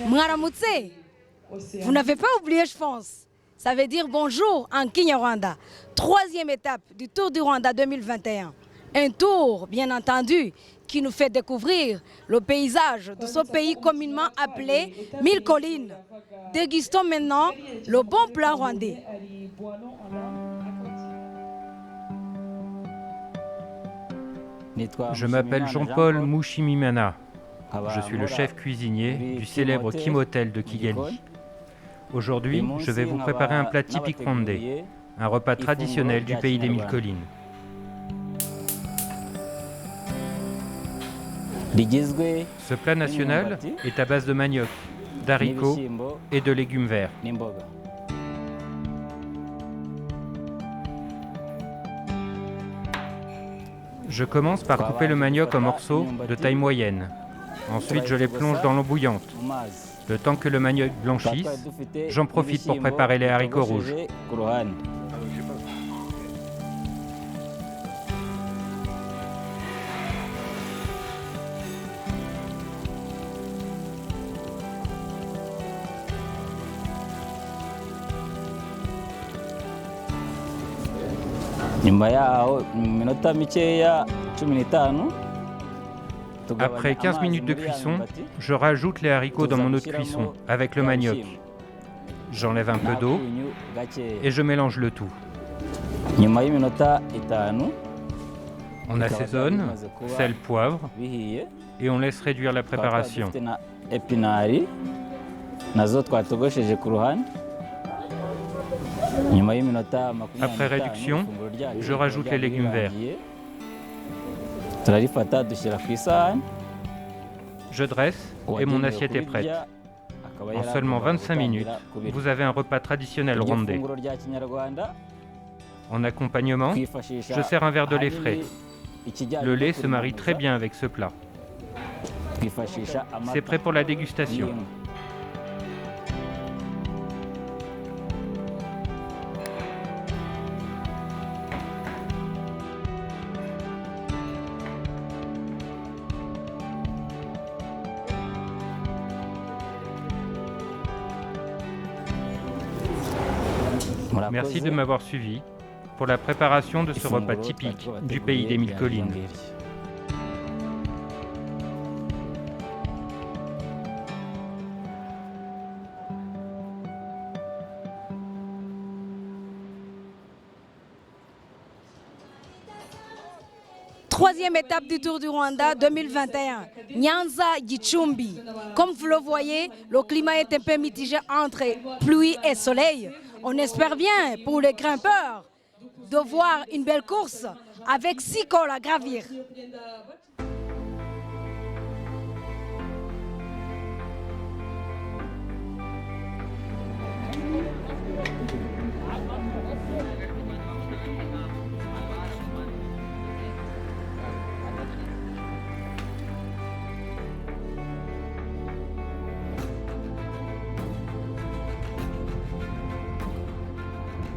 Mwaramutse, vous n'avez pas oublié, je pense. Ça veut dire bonjour en Kinyarwanda. Troisième étape du Tour du Rwanda 2021. Un tour, bien entendu, qui nous fait découvrir le paysage de ce pays communément appelé Mille Collines. Dégustons maintenant le bon plat rwandais. Je m'appelle Jean-Paul Mushimimana. Je suis le chef cuisinier du célèbre Kim Hotel de Kigali. Aujourd'hui, je vais vous préparer un plat typique rwandais, un repas traditionnel du pays des Mille Collines. Ce plat national est à base de manioc, d'haricots et de légumes verts. Je commence par couper le manioc en morceaux de taille moyenne. Ensuite, je les plonge dans l'eau bouillante. Le temps que le manioc blanchisse, j'en profite pour préparer les haricots rouges. Après 15 minutes de cuisson, je rajoute les haricots dans mon eau de cuisson avec le manioc. J'enlève un peu d'eau et je mélange le tout. On assaisonne, sel, poivre et on laisse réduire la préparation. Après réduction, je rajoute les légumes verts. Je dresse et mon assiette est prête. En seulement 25 minutes, vous avez un repas traditionnel rwandais. En accompagnement, je sers un verre de lait frais. Le lait se marie très bien avec ce plat. C'est prêt pour la dégustation. Merci de m'avoir suivi pour la préparation de ce repas typique du pays des Mille Collines. Troisième étape du Tour du Rwanda 2021, Nyanza Gicumbi. Comme vous le voyez, le climat est un peu mitigé entre pluie et soleil. On espère bien pour les grimpeurs de voir une belle course avec 6 cols à gravir.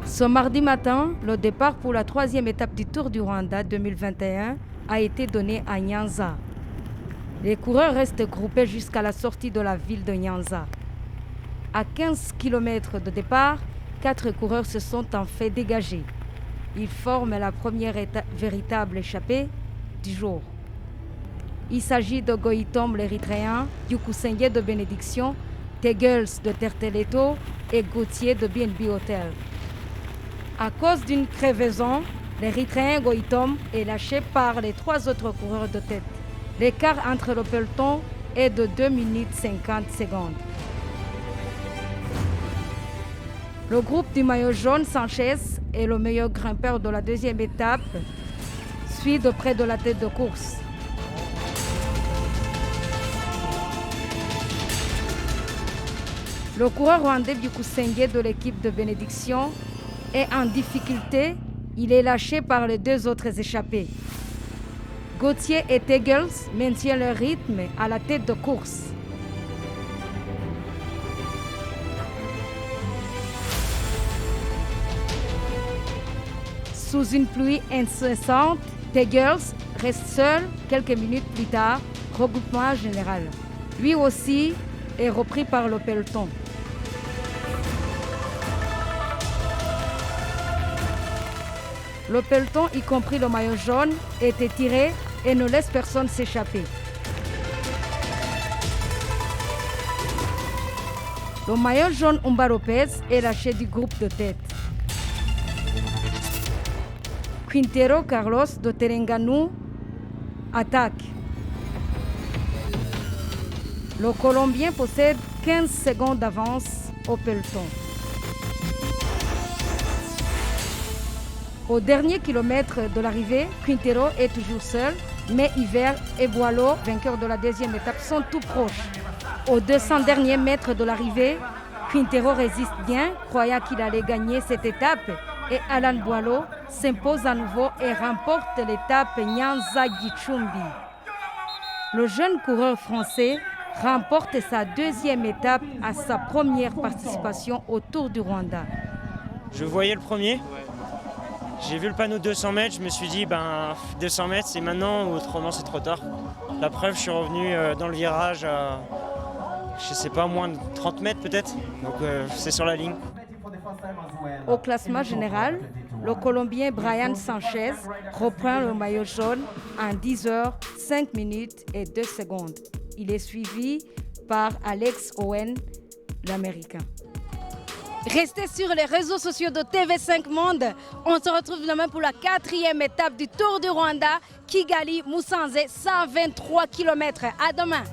Ce mardi matin, le départ pour la troisième étape du Tour du Rwanda 2021 a été donné à Nyanza. Les coureurs restent groupés jusqu'à la sortie de la ville de Nyanza. À 15 km de départ, 4 coureurs se sont en fait dégagés. Ils forment la première véritable échappée du jour. Il s'agit de Goïtom l'Érythréen, Yukusenge de Bénédiction, Tegels de Terteleto et Gauthier de BNB Hotel. À cause d'une crevaison, l'Érythréen Goïtom est lâché par les 3 autres coureurs de tête. L'écart entre le peloton est de 2 minutes 50 secondes. Le groupe du maillot jaune Sanchez est le meilleur grimpeur de la deuxième étape, suit de près de la tête de course. Le coureur rwandais Byukusenge de l'équipe de Bénédiction est en difficulté, il est lâché par les 2 autres échappés. Gauthier et Tegels maintiennent leur rythme à la tête de course. Sous une pluie incessante, Tegels reste seul quelques minutes plus tard, regroupement général. Lui aussi est repris par le peloton. Le peloton, y compris le maillot jaune, est étiré et ne laisse personne s'échapper. Le maillot jaune Umba Lopez est lâché du groupe de tête. Quintero Carlos de Terengganu attaque. Le Colombien possède 15 secondes d'avance au peloton. Au dernier kilomètre de l'arrivée, Quintero est toujours seul, mais Hiver et Boileau, vainqueurs de la deuxième étape, sont tout proches. Aux 200 derniers mètres de l'arrivée, Quintero résiste bien, croyant qu'il allait gagner cette étape, et Alan Boileau s'impose à nouveau et remporte l'étape Nyanza-Gichumbi. Le jeune coureur français remporte sa deuxième étape à sa première participation au Tour du Rwanda. Je voyais le premier. J'ai vu le panneau de 200 mètres, je me suis dit 200 mètres c'est maintenant ou autrement c'est trop tard. La preuve, je suis revenu dans le virage à, je sais pas, moins de 30 mètres peut-être, donc c'est sur la ligne. Au classement général, le Colombien Brian Sanchez reprend le maillot jaune en 10 heures, 5 minutes et 2 secondes. Il est suivi par Alex Owen, l'Américain. Restez sur les réseaux sociaux de TV5 Monde. On se retrouve demain pour la 4e étape du Tour du Rwanda, Kigali-Musanze, 123 km. À demain.